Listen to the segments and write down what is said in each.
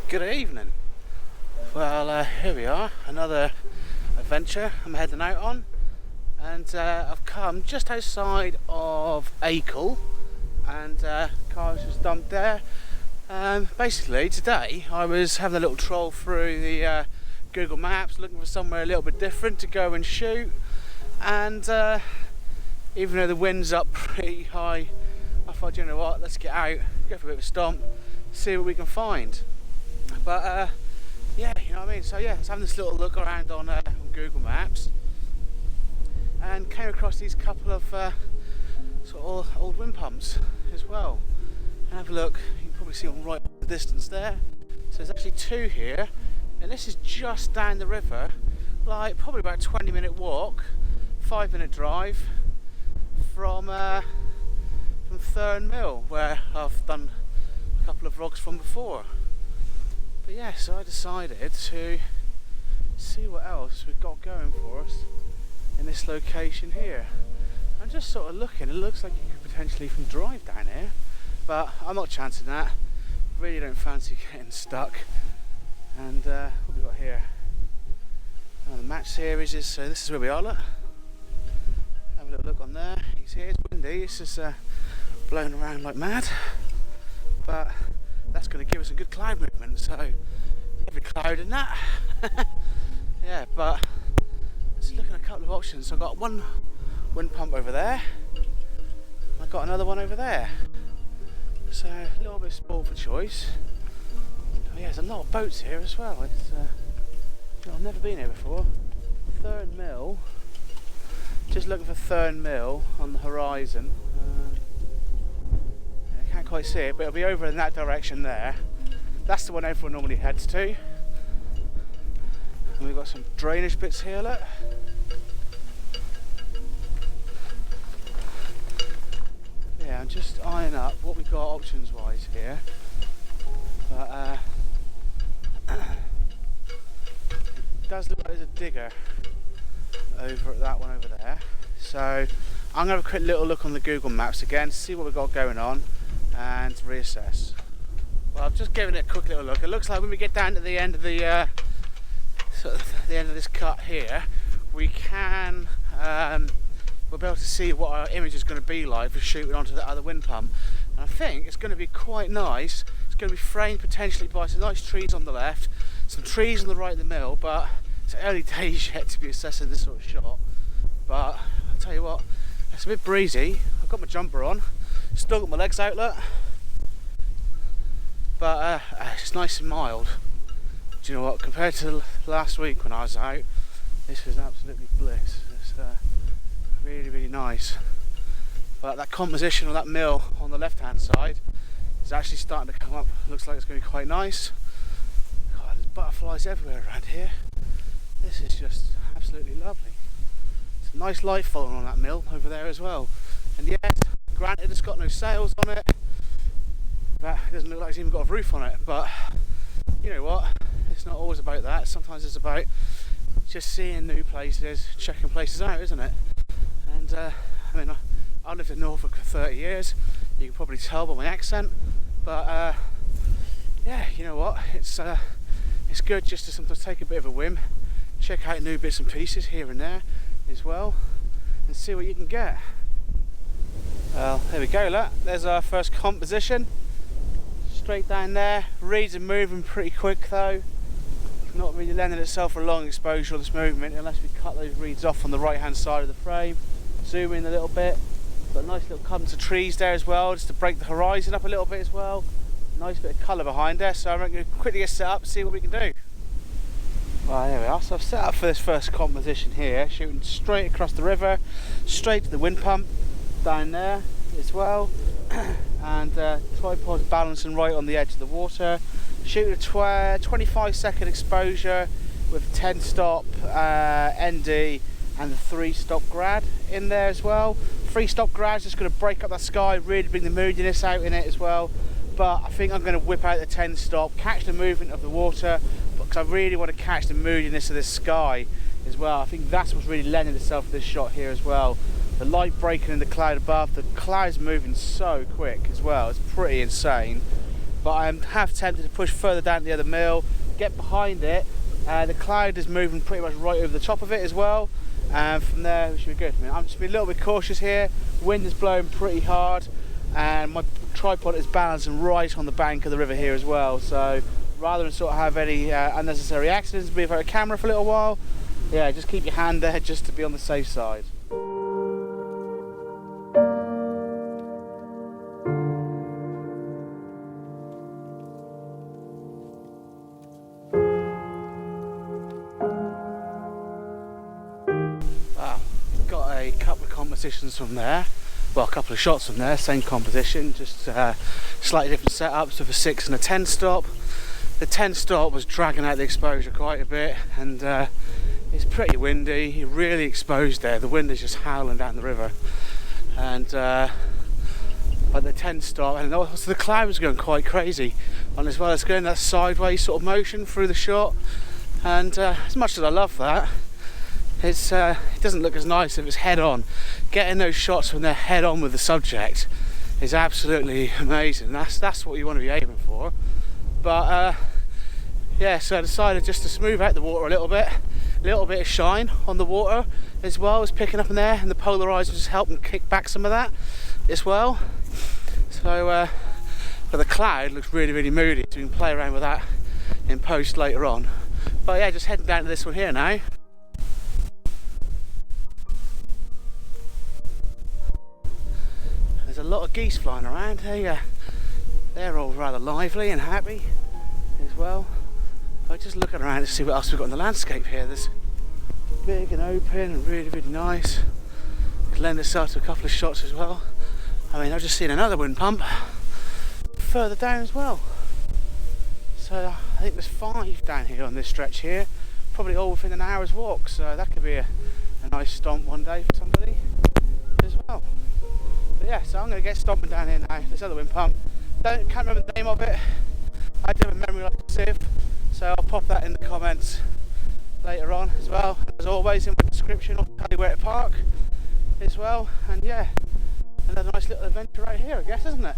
Good evening. Well, here we are, another adventure I'm heading out on, and I've come just outside of Acle, and cars just dumped there. Basically, today I was having a little troll through the Google Maps, looking for somewhere a little bit different to go and shoot, and even though the wind's up pretty high, I thought, you know what, let's get out, go for a bit of a stomp, see what we can find. But yeah, you know what I mean. So yeah, I was having this little look around on Google Maps, and came across these couple of sort of old wind pumps as well. And have a look. You can probably see them right in the distance there. So there's actually two here, and this is just down the river, like probably about a 20-minute walk, 5-minute drive from Thurn Mill, where I've done a couple of vlogs from before. But yeah, so I decided to see what else we've got going for us in this location here. I'm just sort of looking, it looks like you could potentially even drive down here, but I'm not chancing that. Really don't fancy getting stuck. And what have we got here? The match series is, so this is where we are, look. Have a little look on there. You can see it's windy, it's just blowing around like mad. But that's going to give us a good cloud movement, so every cloud in that. Yeah, but just looking at a couple of options. So I've got one wind pump over there, I've got another one over there, so a little bit small for choice. Oh yeah, there's a lot of boats here as well. It's I've never been here before. Thurn Mill, just looking for Thurn Mill on the horizon. Can't quite see it, but it'll be over in that direction there. That's the one everyone normally heads to. And we've got some drainage bits here, look. Yeah, I'm just eyeing up what we've got options wise here. But it does look like there's a digger over at that one over there. So I'm going to have a quick little look on the Google Maps again, see what we've got going on, and reassess. Well, I've just given it a quick little look. It looks like when we get down to the end of the sort of the end of this cut here, we can we'll be able to see what our image is going to be like for shooting onto the other wind pump. And I think it's going to be quite nice. It's going to be framed potentially by some nice trees on the left, some trees on the right of the mill, but it's early days yet to be assessing this sort of shot. But I'll tell you what, it's a bit breezy. I've got my jumper on, still got my legs out, look. But it's nice and mild. Do you know what, compared to last week when I was out, this was absolutely bliss. It's really, really nice. But that composition of that mill on the left hand side is actually starting to come up. Looks like it's going to be quite nice. God, there's butterflies everywhere around here. This is just absolutely lovely. It's a nice light falling on that mill over there as well. And yes, granted it's got no sails on it, but it doesn't look like it's even got a roof on it, but you know what, it's not always about that. Sometimes it's about just seeing new places, checking places out, isn't it? And I mean, I lived in Norfolk for 30 years, you can probably tell by my accent, but yeah, you know what, it's good just to sometimes take a bit of a whim, check out new bits and pieces here and there as well, and see what you can get. Well, there we go, look, there's our first composition. Straight down there. Reeds are moving pretty quick though. Not really lending itself for long exposure of this movement unless we cut those reeds off on the right hand side of the frame. Zoom in a little bit. Got a nice little clump of trees there as well, just to break the horizon up a little bit as well. Nice bit of colour behind there, so I'm going to quickly get set up and see what we can do. Well, there we are. So I've set up for this first composition here, shooting straight across the river, straight to the wind pump down there as well. And tripod's balancing right on the edge of the water. Shooting a 25-second exposure with 10 stop ND and the 3-stop grad in there as well. 3-stop grad's just going to break up that sky, really bring the moodiness out in it as well. But I think I'm going to whip out the 10 stop, catch the movement of the water, because I really want to catch the moodiness of this sky as well. I think that's what's really lending itself to this shot here as well. The light breaking in the cloud above, the clouds moving so quick as well, it's pretty insane. but I am half tempted to push further down the other mill, get behind it. The cloud is moving pretty much right over the top of it as well, and from there we should be good. I mean, I'm just being a little bit cautious here. Wind is blowing pretty hard, and my tripod is balancing right on the bank of the river here as well, so rather than sort of have any unnecessary accidents, be without a camera for a little while, yeah, just keep your hand there just to be on the safe side. Wow, got a couple of compositions from there. Well, a couple of shots from there, same composition, just slightly different setups with a 6 and a 10 stop. The 10 stop was dragging out the exposure quite a bit, and it's pretty windy. You're really exposed there. The wind is just howling down the river, and but the 10 stop, and also the cloud was going quite crazy on as well. It's going that sideways sort of motion through the shot, and as much as I love that, it doesn't look as nice if it's head on. Getting those shots when they're head on with the subject is absolutely amazing. That's what you want to be aiming for. But yeah, so I decided just to smooth out the water a little bit of shine on the water as well as picking up in there, and the polarizer just helping kick back some of that as well. So but the cloud looks really, really moody, so we can play around with that in post later on. But yeah, just heading down to this one here now. There's a lot of geese flying around. They're all rather lively and happy as well. I'm just looking around to see what else we've got in the landscape here. There's big and open and really, really nice. Could lend itself to a couple of shots as well. I mean, I've just seen another wind pump further down as well. So I think there's 5 down here on this stretch here, probably all within an hour's walk. So that could be a nice stomp one day for somebody as well. But yeah, so I'm going to get stomping down here now. This other wind pump. Can't remember the name of it. I do have a memory like a sieve, so I'll pop that in the comments later on as well. As always, in the description, I'll tell you where to park as well. And yeah, another nice little adventure right here, I guess, isn't it?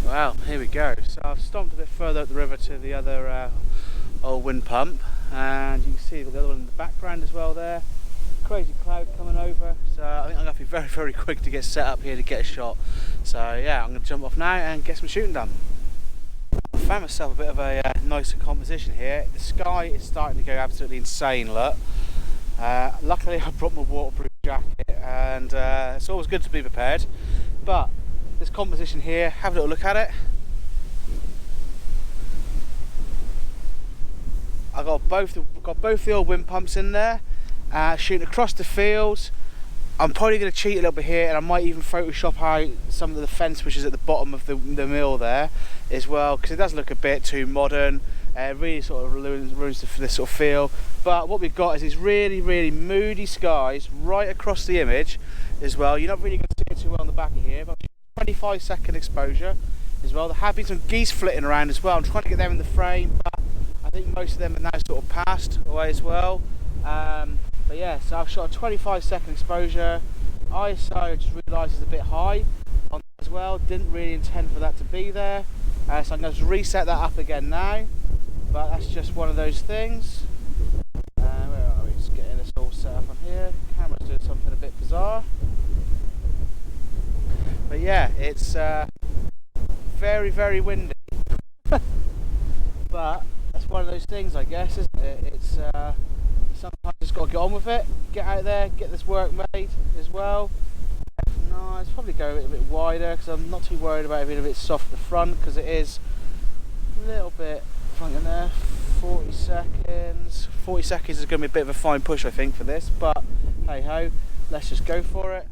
Well, here we go. So I've stomped a bit further up the river to the other old wind pump, and you can see the other one in the background as well there. Crazy cloud coming over, so I think I'm going to have to be very, very quick to get set up here to get a shot. So yeah, I'm going to jump off now and get some shooting done. I found myself a bit of a nicer composition here. The sky is starting to go absolutely insane, look. Luckily I brought my waterproof jacket, and it's always good to be prepared. But this composition here, have a little look at it. I got both the old wind pumps in there. Shooting across the fields. I'm probably going to cheat a little bit here, and I might even Photoshop out some of the fence which is at the bottom of the mill there as well, because it does look a bit too modern. Really sort of ruins this sort of feel. But what we've got is these really, really moody skies right across the image as well. You're not really going to see it too well on the back of here, but 25-second exposure as well. There have been some geese flitting around as well. I'm trying to get them in the frame, but I think most of them are now sort of passed away as well. But yeah, so I've shot a 25-second exposure. ISO, I just realised is a bit high on that as well. Didn't really intend for that to be there. So I'm going to reset that up again now. But that's just one of those things. Where are we? Just getting this all set up on here. Camera's doing something a bit bizarre. But yeah, it's very, very windy. But that's one of those things, I guess, isn't it? It's sometimes just got to get on with it, get out there, get this work made as well. No, I'd probably go a little bit wider, because I'm not too worried about it being a bit soft at the front, because it is a little bit front in there. 40 seconds. 40 seconds is going to be a bit of a fine push, I think, for this, but hey ho, let's just go for it.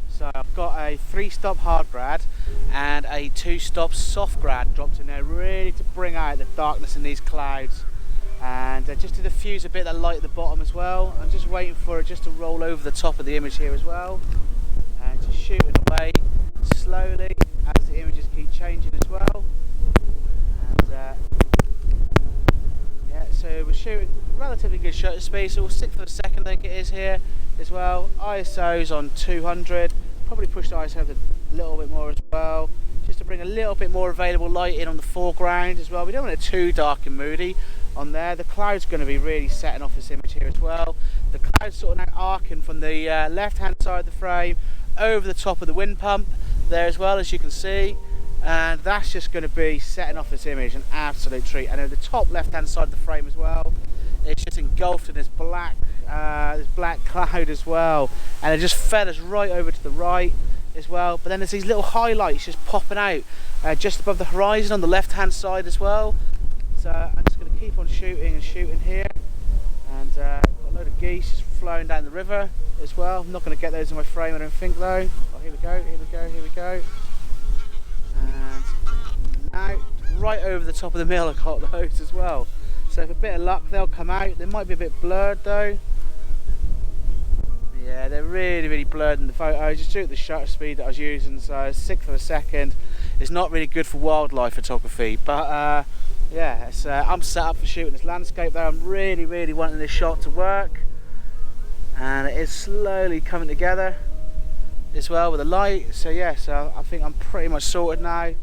So I've got a 3-stop hard grad and a 2-stop soft grad dropped in there, really to bring out the darkness in these clouds, and just to diffuse a bit of that light at the bottom as well. I'm just waiting for it just to roll over the top of the image here as well, and just shooting away slowly as the images keep changing as well. And yeah, so we're shooting relatively good shutter speed, so we'll stick for the second, I think it is here as well. ISO's on 200, probably push the ISO a little bit more as well, just to bring a little bit more available light in on the foreground as well. We don't want it too dark and moody on there. The cloud's going to be really setting off this image here as well. The cloud's sort of now arcing from the left hand side of the frame over the top of the wind pump there as well, as you can see, and that's just going to be setting off this image, an absolute treat. And at the top left hand side of the frame as well, it's just engulfed in this black cloud as well, and it just feathers right over to the right as well. But then there's these little highlights just popping out just above the horizon on the left hand side as well. So I'm just going to keep on shooting and shooting here, and got a load of geese just flowing down the river as well. I'm not going to get those in my frame, I don't think, though. Oh, here we go, here we go, here we go. And now right over the top of the mill I got those as well. So with a bit of luck they'll come out. They might be a bit blurred though. Yeah, they're really blurred in the photos. Just due to the shutter speed that I was using, so 6 for a second. It's not really good for wildlife photography, but yeah, it's, I'm set up for shooting this landscape there. I'm really wanting this shot to work, and it is slowly coming together as well with the light. So yeah, so I think I'm pretty much sorted now.